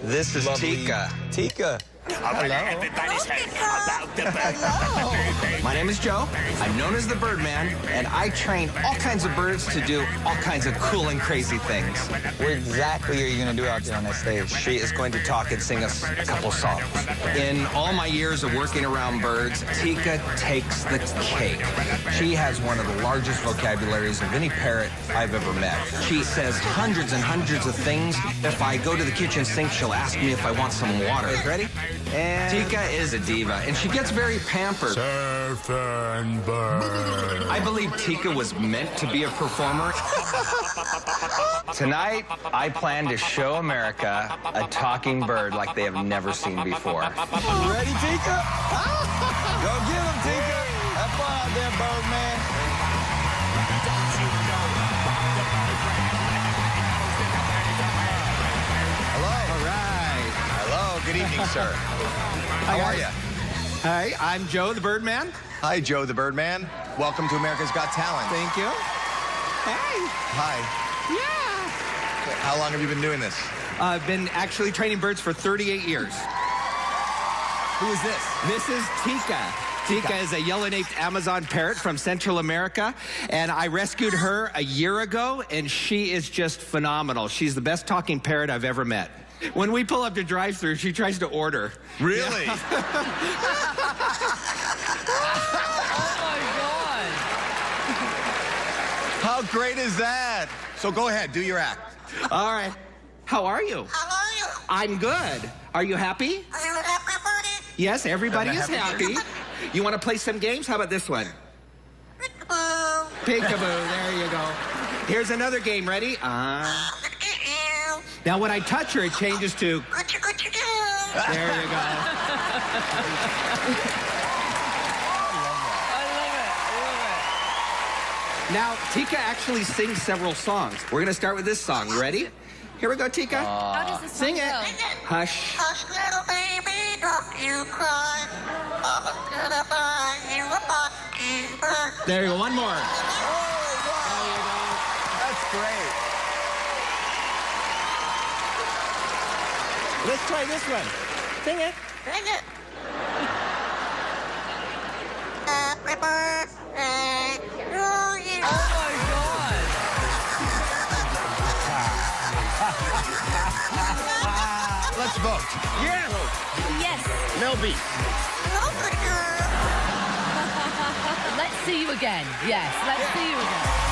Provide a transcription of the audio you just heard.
This is Lovely. Tika. Tika. My name is Joe. I'm known as the Birdman, and I train all kinds of birds to do all kinds of cool and crazy things. What exactly are you going to do out there on that stage? She is going to talk and sing us a couple songs. In all my years of working around birds, Tika takes the cake. She has one of the largest vocabularies of any parrot I've ever met. She says hundreds and hundreds of things. If I go to the kitchen sink, she'll ask me if I want some water. Ready? And Tika is a diva, and she gets very pampered. Surfing bird. I believe Tika was meant to be a performer. Tonight, I plan to show America a talking bird like they have never seen before. ready, Tika? Go get him, Tika. Have fun out there, Birdman. Hello. All right. Hello. Good evening, sir. How are you? Hi, I'm Joe the Birdman. Hi, Joe the Birdman. Welcome to America's Got Talent. Thank you. Hey. Hi. Yeah. How long have you been doing this? I've been actually training birds for 38 years. Who is this? This is Tika. Tika is a yellow-naped Amazon parrot from Central America, and I rescued her a year ago, and she is just phenomenal. She's the best talking parrot I've ever met. When we pull up to drive-thru, she tries to order. Really? How great is that? So go ahead, do your act. All right. How are you? How are you? I'm good. Are you happy? Are you everybody? Yes, everybody is Happy. happy. You want to play some games? How about this one? Peekaboo. Peekaboo, there you go. Here's another game. Ready? Look at you. Now, when I touch her, it changes to... What you do? There you go. Now, Tika actually sings several songs. We're going to start with this song. You ready? Here we go, Tika. How does this Sing song it. go? Hush. Hush, little baby, don't you cry. Mama's gonna buy you a mockingbird. There you go. One more. That's great. Let's try this one. Sing it. Sing it. Happy birthday to you. Let's vote. Yeah. Yes. Mel B. Look at you. Let's see you again. Yes, let's see you again.